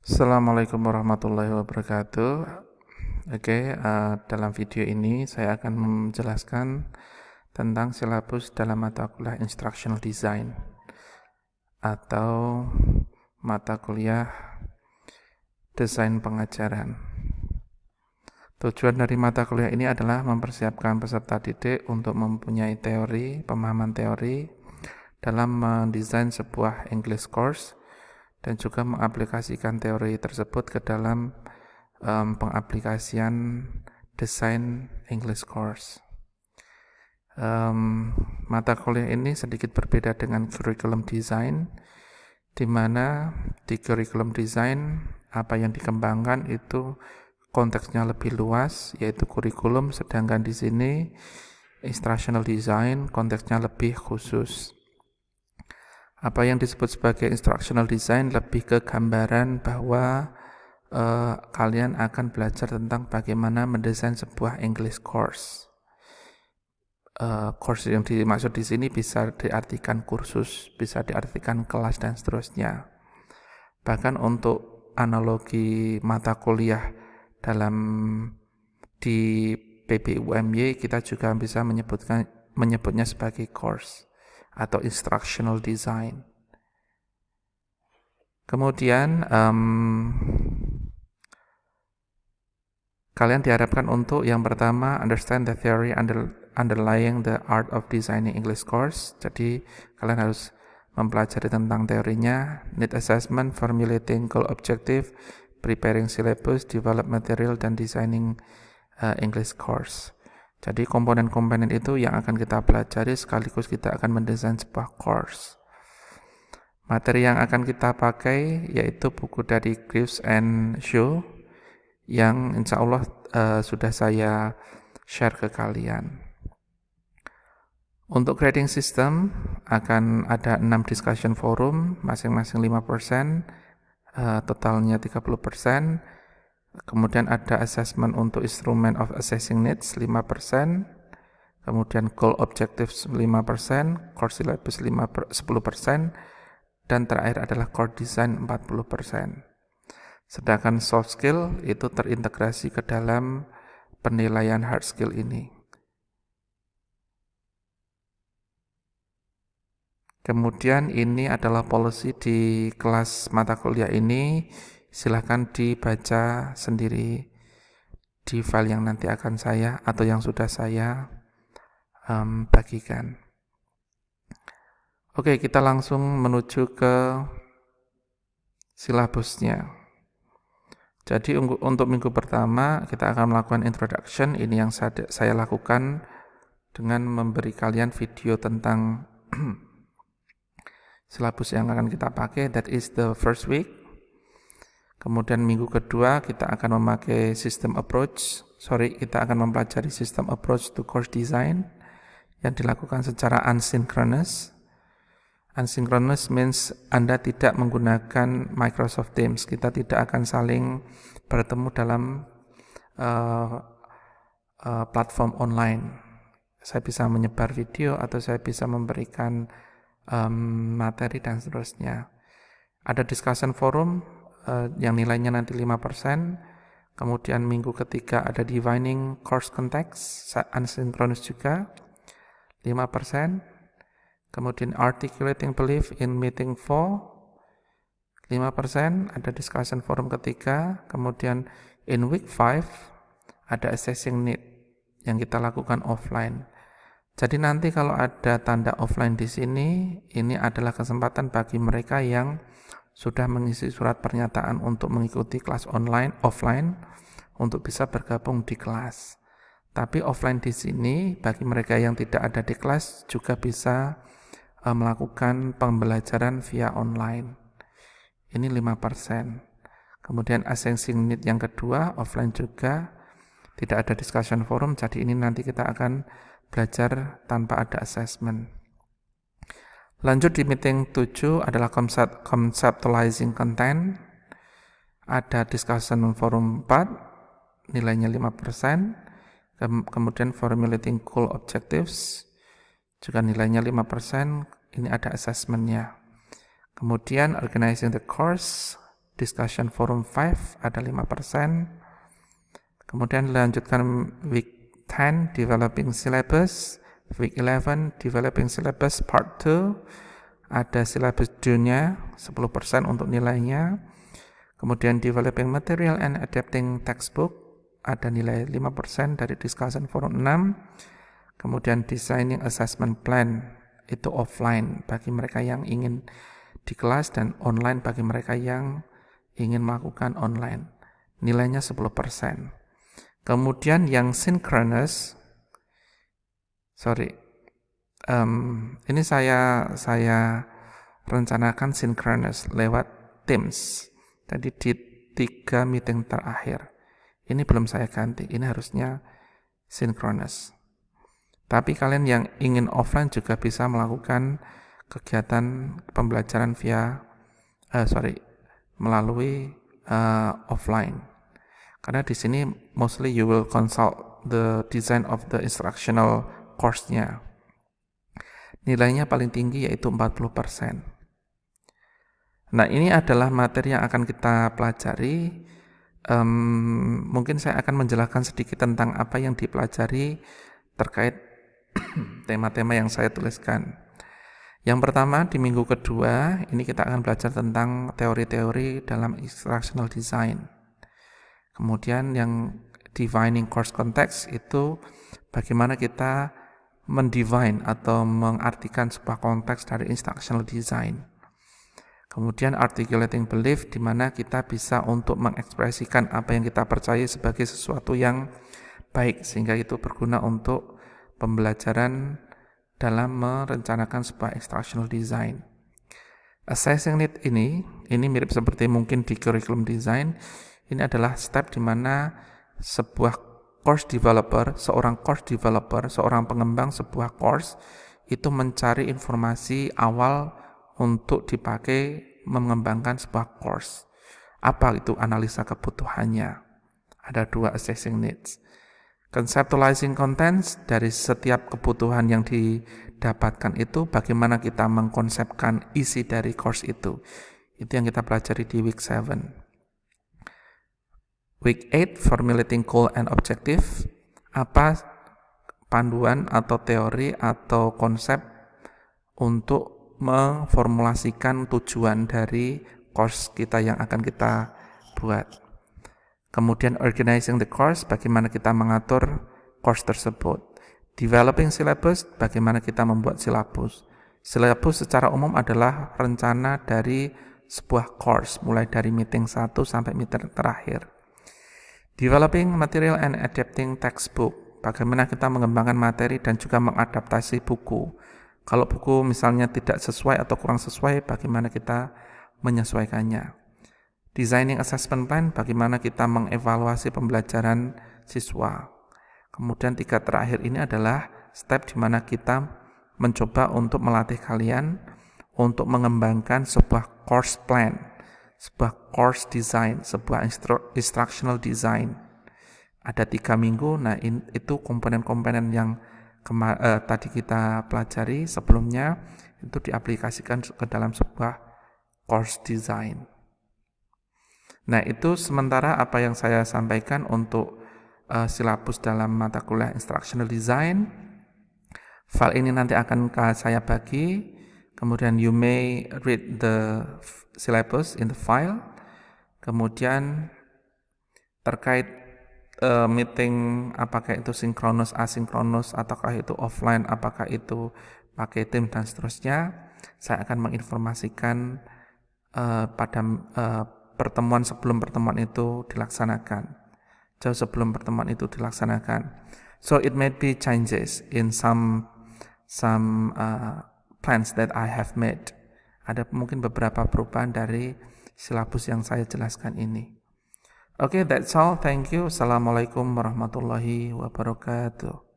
Assalamualaikum warahmatullahi wabarakatuh. Dalam video ini saya akan menjelaskan tentang silabus dalam mata kuliah Instructional Design atau mata kuliah desain pengajaran. Tujuan dari mata kuliah ini adalah mempersiapkan peserta didik untuk mempunyai pemahaman teori dalam mendesain sebuah English course dan juga mengaplikasikan teori tersebut ke dalam pengaplikasian desain English course. Mata kuliah ini sedikit berbeda dengan curriculum design, di mana di curriculum design apa yang dikembangkan itu konteksnya lebih luas, yaitu kurikulum, sedangkan di sini instructional design konteksnya lebih khusus. Apa yang disebut sebagai instructional design lebih ke gambaran bahwa kalian akan belajar tentang bagaimana mendesain sebuah English course. Course yang dimaksud di sini bisa diartikan kursus, bisa diartikan kelas dan seterusnya. Bahkan untuk analogi mata kuliah di PBUMY kita juga bisa menyebutnya sebagai course atau instructional design. Kemudian kalian diharapkan untuk yang pertama understand the theory underlying the art of designing English course. Jadi kalian harus mempelajari tentang teorinya, need assessment, formulating goal objective, preparing syllabus, develop material, dan designing English course. Jadi komponen-komponen itu yang akan kita pelajari sekaligus kita akan mendesain sebuah course. Materi yang akan kita pakai yaitu buku dari Greaves and Shaw yang insya Allah sudah saya share ke kalian. Untuk grading system akan ada 6 discussion forum, masing-masing 5%, totalnya 30%. Kemudian ada assessment untuk instrument of assessing needs 5%, kemudian goal objectives 5%, core syllabus 10%, dan terakhir adalah core design 40%. Sedangkan soft skill itu terintegrasi ke dalam penilaian hard skill ini. Kemudian ini adalah policy di kelas mata kuliah ini. Silahkan dibaca sendiri di file yang nanti akan saya atau yang sudah saya bagikan. Oke, kita langsung menuju ke silabusnya. Jadi untuk minggu pertama kita akan melakukan introduction. Ini yang saya lakukan dengan memberi kalian video tentang silabus yang akan kita pakai. That is the first week. Kemudian minggu kedua kita akan memakai kita akan mempelajari system approach to course design yang dilakukan secara asynchronous. Asynchronous means Anda tidak menggunakan Microsoft Teams. Kita tidak akan saling bertemu dalam platform online. Saya bisa menyebar video atau saya bisa memberikan materi dan seterusnya. Ada discussion forum yang nilainya nanti 5%. Kemudian minggu ketiga ada defining course context, asynchronous juga 5%. Kemudian articulating belief in meeting 4 5%, ada discussion forum ketiga. Kemudian in week 5 ada assessing need yang kita lakukan offline. Jadi nanti kalau ada tanda offline di sini, ini adalah kesempatan bagi mereka yang sudah mengisi surat pernyataan untuk mengikuti kelas offline untuk bisa bergabung di kelas. Tapi offline di sini bagi mereka yang tidak ada di kelas juga bisa melakukan pembelajaran via online. Ini 5%. Kemudian assessing need yang kedua offline juga, tidak ada discussion forum, jadi ini nanti kita akan belajar tanpa ada assessment. Lanjut di meeting 7 adalah conceptualizing content. Ada discussion forum 4, nilainya 5%. Kemudian formulating goal objectives, juga nilainya 5%. Ini ada assessmentnya. Kemudian organizing the course, Discussion Forum 5 ada 5%. Kemudian dilanjutkan week 10 Developing Syllabus, week 11 Developing Syllabus Part 2, ada syllabus junior 10% untuk nilainya. Kemudian Developing Material and Adapting Textbook ada nilai 5% dari Discussion Forum 6. Kemudian Designing Assessment Plan itu offline bagi mereka yang ingin di kelas dan online bagi mereka yang ingin melakukan online. Nilainya 10%. Kemudian yang synchronous, ini saya rencanakan synchronous lewat Teams. Jadi di 3 meeting terakhir. Ini belum saya ganti, ini harusnya synchronous. Tapi kalian yang ingin offline juga bisa melakukan kegiatan pembelajaran melalui offline. Karena di sini mostly you will consult the design of the instructional course-nya. Nilainya paling tinggi yaitu 40%. Nah, ini adalah materi yang akan kita pelajari. Mungkin saya akan menjelaskan sedikit tentang apa yang dipelajari terkait tema-tema yang saya tuliskan. Yang pertama, di minggu kedua, ini kita akan belajar tentang teori-teori dalam instructional design. Kemudian yang defining course context itu bagaimana kita mendefine atau mengartikan sebuah konteks dari instructional design. Kemudian articulating belief, di mana kita bisa untuk mengekspresikan apa yang kita percaya sebagai sesuatu yang baik, sehingga itu berguna untuk pembelajaran dalam merencanakan sebuah instructional design. Assessing need ini mirip seperti mungkin di curriculum design. Ini adalah step di mana seorang course developer, seorang pengembang sebuah course itu mencari informasi awal untuk dipakai mengembangkan sebuah course. Apa itu analisa kebutuhannya? Ada 2 assessing needs. Conceptualizing contents, dari setiap kebutuhan yang didapatkan itu bagaimana kita mengkonsepkan isi dari course itu. Itu yang kita pelajari di week 7. Week 8, formulating goal and objective. Apa panduan atau teori atau konsep untuk memformulasikan tujuan dari course kita yang akan kita buat. Kemudian organizing the course, bagaimana kita mengatur course tersebut. Developing syllabus, bagaimana kita membuat silabus. Silabus secara umum adalah rencana dari sebuah course, mulai dari meeting 1 sampai meeting terakhir. Developing material and adapting textbook, bagaimana kita mengembangkan materi dan juga mengadaptasi buku. Kalau buku misalnya tidak sesuai atau kurang sesuai, bagaimana kita menyesuaikannya. Designing assessment plan, bagaimana kita mengevaluasi pembelajaran siswa. Kemudian 3 terakhir ini adalah step di mana kita mencoba untuk melatih kalian untuk mengembangkan sebuah course plan, sebuah course design, sebuah instructional design. Ada 3 minggu, nah itu komponen-komponen yang tadi kita pelajari sebelumnya, itu diaplikasikan ke dalam sebuah course design. Nah, itu sementara apa yang saya sampaikan untuk silabus dalam mata kuliah instructional design. File ini nanti akan saya bagi, kemudian you may read the syllabus in the file. Kemudian terkait meeting, apakah itu sinkronus, asinkronus, ataukah itu offline, apakah itu pakai tim dan seterusnya, saya akan menginformasikan pada pertemuan sebelum pertemuan itu dilaksanakan, jauh sebelum pertemuan itu dilaksanakan. So it may be changes in some plans that I have made. Ada mungkin beberapa perubahan dari silabus yang saya jelaskan ini. Okay, that's all. Thank you. Assalamualaikum warahmatullahi wabarakatuh.